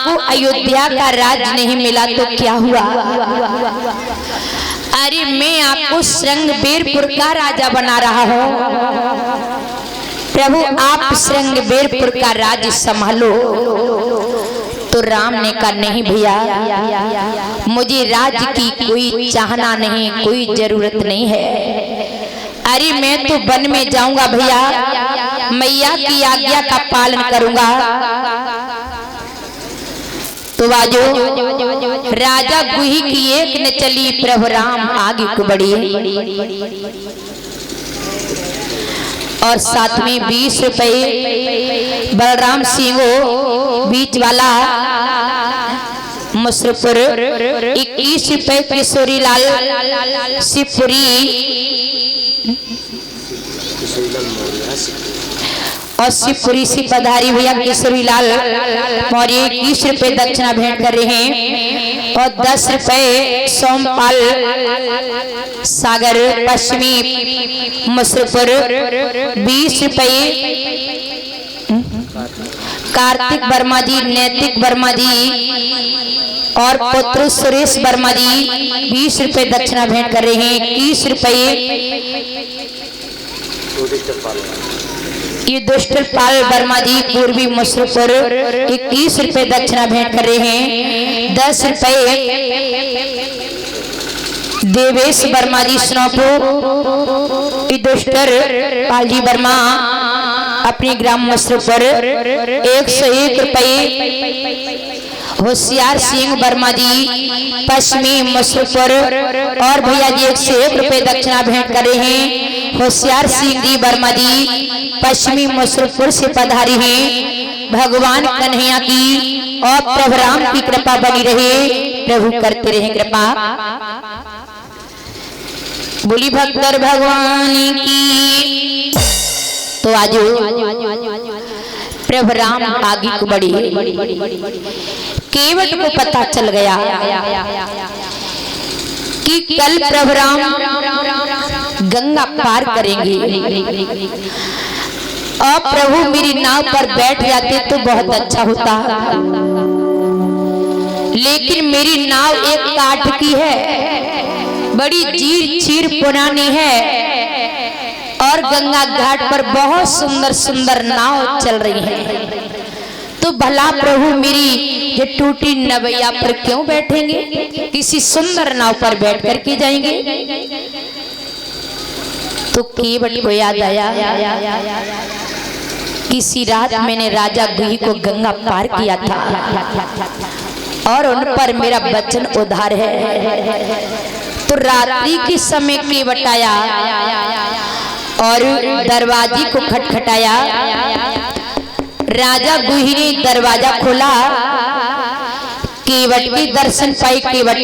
आपको अयोध्या का राज नहीं मिला तो क्या हुआ? अरे मैं आपको श्रृंगबेरपुर का राजा बना रहा हूँ। प्रभु आप श्रृंगबेरपुर का राज संभालो। तो राम ने कहा नहीं भैया, मुझे राज की कोई चाहना नहीं, कोई जरूरत नहीं है। अरे मैं तो वन में जाऊंगा भैया, मैया की आज्ञा का पालन करूंगा। तो बाजो राजा गुही की एक न चली, प्रभु राम आगे को बढ़ी और साथ में 20 रुपए बलराम सिंह बीच वाला मुसरपुर, 21 रुपए किशोरी लाल शिवपुरी और शिवपुरी से पधारी भैया किशोरी लाल मौर्य 21 रुपए दक्षिणा भेंट कर रहे हैं और 10 रुपए सोमपाल सागर पश्चिमी मुसरपुर, 20 रुपए कार्तिक वर्मा जी, नैतिक वर्मा जी और पुत्र सुरेश वर्मा जी 20 रुपए दक्षिणा भेंट कर रहे हैं। 21 रुपए ये दुष्टपाल वर्मा जी पूर्वी मुसरपुर 21 रुपए दक्षिणा भेंट कर रहे हैं। 10 रुपए देवेश वर्मा जी स्नोपुर, दुष्टर पालजी वर्मा अपनी ग्राम मुसरपुर 101 रुपए होशियार सिंह वर्मा जी पश्चिमी मुसरपुर और भैया जी 101 रुपए दक्षिणा भेंट कर रहे हैं। होशियार सिंह जी वर्मा जी पश्चिमी मुसरपुर से पधारी हैं। भगवान कन्हैया की और प्रभु राम की कृपा बनी रहे, प्रभु करते रहे कृपा। बोली भक्तर भगवान की। तो आज प्रभु राम आगे को बढ़ी। केवट को पता चल गया कि कल प्रभु राम गंगा पार करेंगे और प्रभु मेरी नाव पर बैठ जाते तो बहुत अच्छा होता, लेकिन मेरी नाव एक काठ की है, बड़ी चीर चीर पुरानी है और गंगा घाट पर बहुत सुंदर सुंदर नाव चल रही है। तो भला प्रभु मेरी ये टूटी नवैया पर क्यों बैठेंगे, किसी सुंदर नाव पर बैठ करके जाएंगे। तो केवट को याद आया किसी रात मैंने राजा गुही को गंगा पार किया था और उन पर मेरा वचन उधार है। तो रात्रि के समय केवट आया और दरवाजे को खटखटाया। राजा गुही ने दरवाजा खोला। केवट के दर्शन पाई। केवट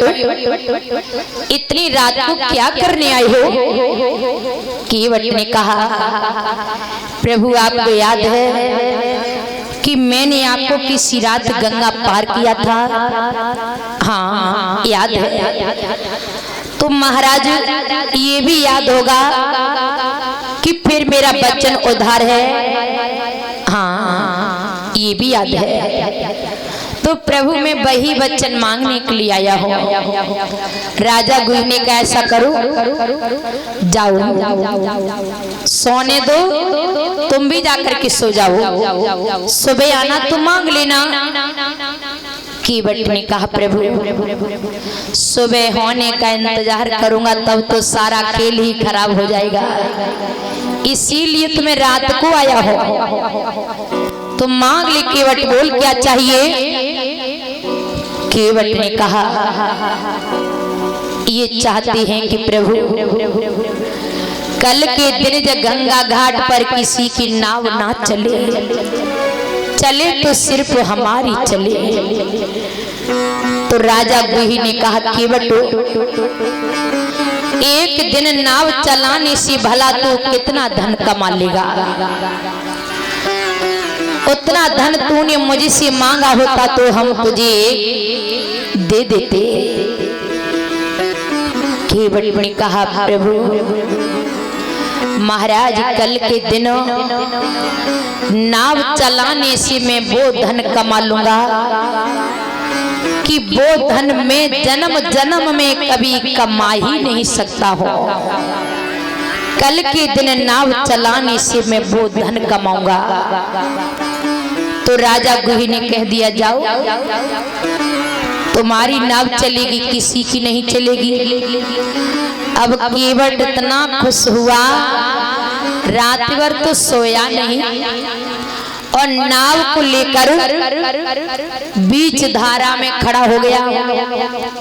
इतनी रात को क्या करने आए हो? केवट ने कहा प्रभु आपको याद है कि मैंने आपको किसी रात गंगा पार किया था? हाँ याद है। तो महाराज ये भी याद होगा कि फिर मेरा वचन उधार है? हाँ ये भी याद है। तो प्रभु मैं वही वचन मांगने के लिए आया हूँ। राजा गुही ने कहा ऐसा करो, जाओ सोने दो, तुम भी जाकर के सो जाओ, सुबह आना तो मांग लेना। केवट ने कहा प्रभु सुबह होने का इंतजार करूंगा तब तो सारा खेल ही खराब हो जाएगा, इसीलिए तुम्हें रात को आया हो। तो मांग ले केवट, बोल क्या चाहिए? केवट ने कहा ये चाहते हैं कि प्रभु कल के दिन जब गंगा घाट पर किसी की नाव ना चले तो सिर्फ हमारी चले। तो राजा गुही ने कहा केवट एक दिन नाव चलाने से भला तो कितना धन कमा लेगा, उतना धन तूने मुझसे मांगा होता तो हम तुझे दे देते। केवट ने कहा प्रभु महाराज कल के दिनों नाव चलाने से मैं वो धन कमा लूंगा कि वो धन में जन्म जन्म में कभी कमा ही नहीं सकता हो, कल के दिन नाव चलाने से मैं वो धन कमाऊंगा। तो राजा गुही ने कह दिया, जाओ, तुम्हारी नाव चलेगी, किसी की नहीं चलेगी। अब केवट इतना खुश हुआ, रात भर तो सोया नहीं और नाव को लेकर बीच धारा में खड़ा हो गया।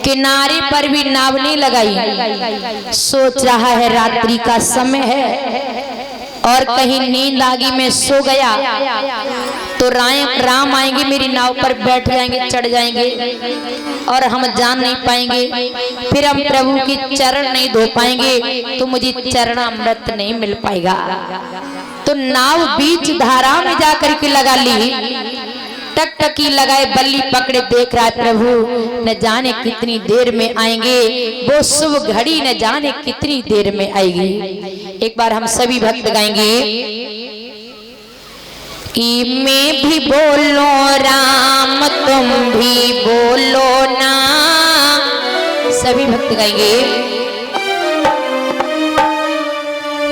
किनारे पर भी नाव नहीं लगाई, सोच रहा है रात्रि का समय है और कहीं नींद आगी में सो गया तो राम आएंगे, मेरी नाव पर बैठ जाएंगे, चढ़ जाएंगे और हम जान नहीं पाएंगे, फिर हम प्रभु की चरण नहीं धो पाएंगे, तो मुझे चरणामृत नहीं मिल पाएगा। तो नाव बीच धारा में जाकर के लगा ली, टकटकी लगाए, बल्ली पकड़े, देख रहा है प्रभु न जाने कितनी देर में आएंगे, वो शुभ घड़ी न जाने कितनी देर में आएगी। एक बार हम सभी भक्त गाएंगे कि मैं भी बोलो राम तुम भी बोलो ना, सभी भक्त गाएंगे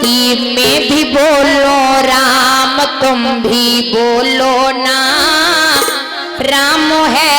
कि मैं भी बोलो राम तुम भी बोलो ना, राम है